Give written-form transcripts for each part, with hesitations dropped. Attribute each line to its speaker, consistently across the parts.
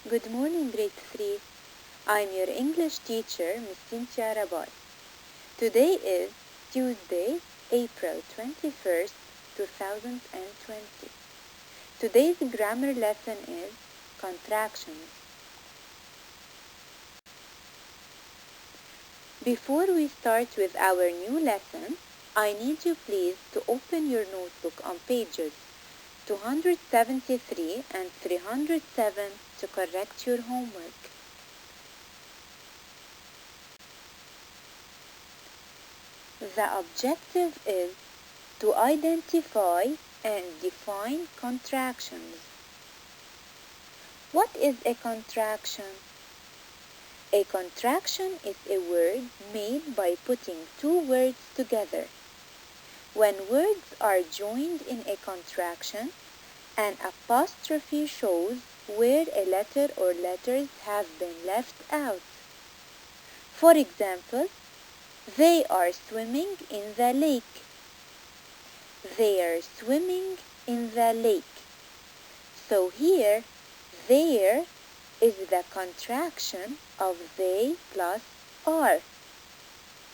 Speaker 1: Good morning, grade 3. I'm your English teacher, Miss Cynthia Rabay. Today is Tuesday, April 21st, 2020. Today's grammar lesson is contractions. Before we start with our new lesson, I need you please to open your notebook on pages 273 and 307 to correct your homework. The objective is to identify and define contractions. What is a contraction? A contraction is a word made by putting two words together. When words are joined in a contraction, an apostrophe shows where a letter or letters have been left out. For example, they are swimming in the lake. They are swimming in the lake. So here, there is the contraction of they plus are.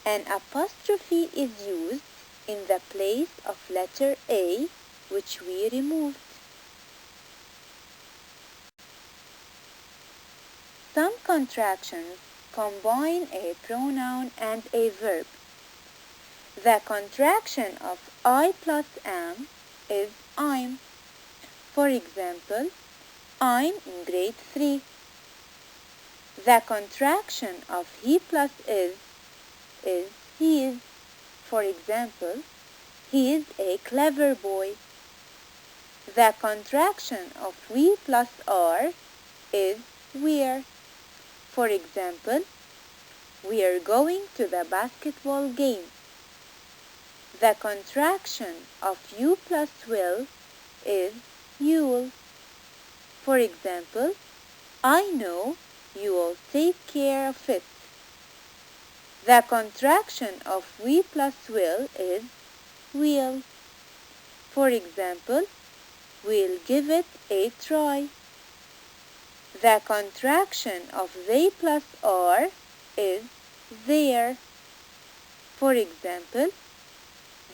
Speaker 1: An apostrophe is used in the place of letter A, which we removed. Some contractions combine a pronoun and a verb. The contraction of I plus am is I'm. For example, I'm in grade 3. The contraction of he plus is he is. For example, he is a clever boy. The contraction of we plus are is we're. For example, we are going to the basketball game. The contraction of you plus will is you'll. For example, I know you will take care of it. The contraction of we plus will is we'll. For example, we'll give it a try. The contraction of they plus are is there. For example,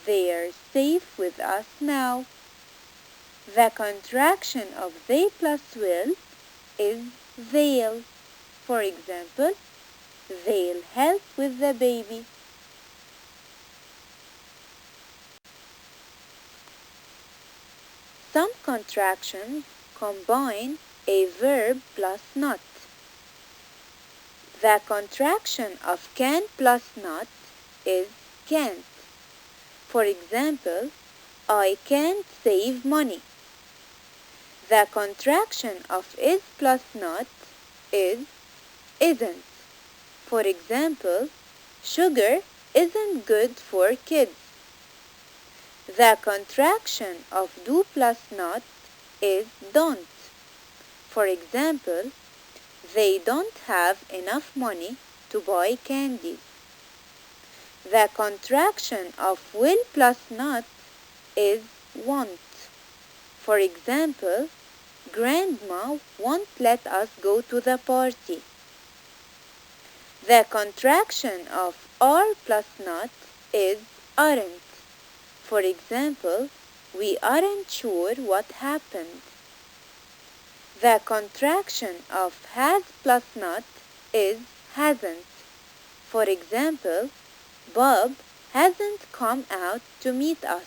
Speaker 1: they are safe with us now. The contraction of they plus will is they'll. For example, they'll help with the baby. Some contractions combine a verb plus not. The contraction of can plus not is can't. For example, I can't save money. The contraction of is plus not is isn't. For example, sugar isn't good for kids. The contraction of do plus not is don't. For example, they don't have enough money to buy candies. The contraction of will plus not is won't. For example, Grandma won't let us go to the party. The contraction of are plus not is aren't. For example, we aren't sure what happened. The contraction of has plus not is hasn't. For example, Bob hasn't come out to meet us.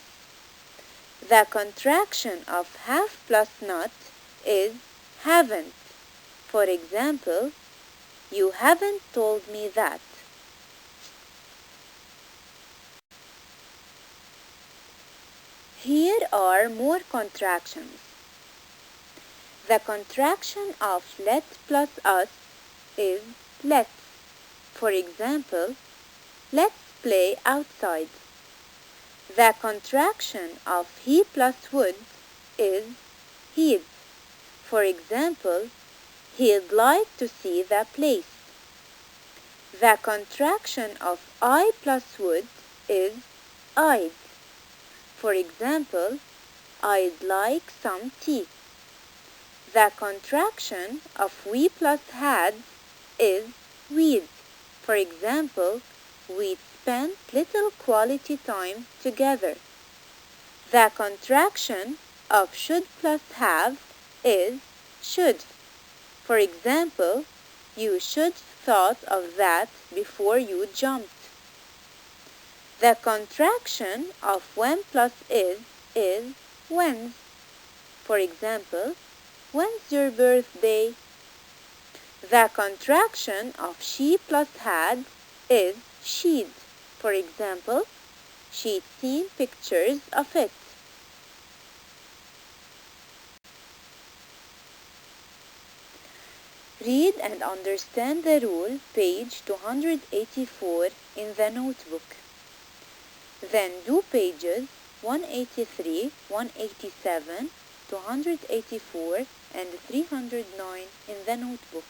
Speaker 1: The contraction of have plus not is haven't. For example, you haven't told me that. Here are more contractions. The contraction of let plus us is let's. For example, let's play outside. The contraction of he plus would is he'd. For example, he'd like to see the place. The contraction of I plus would is I'd. For example, I'd like some tea. The contraction of we plus had is we'd. For example, we'd spent little quality time together. The contraction of should plus have is should. For example, you should thought of that before you jumped. The contraction of when plus is when's. For example, when's your birthday? The contraction of she plus had is she'd. For example, she'd seen pictures of it. Read and understand the rule, page 284 in the notebook. Then do pages 183, 187, 284, and 309 in the notebook.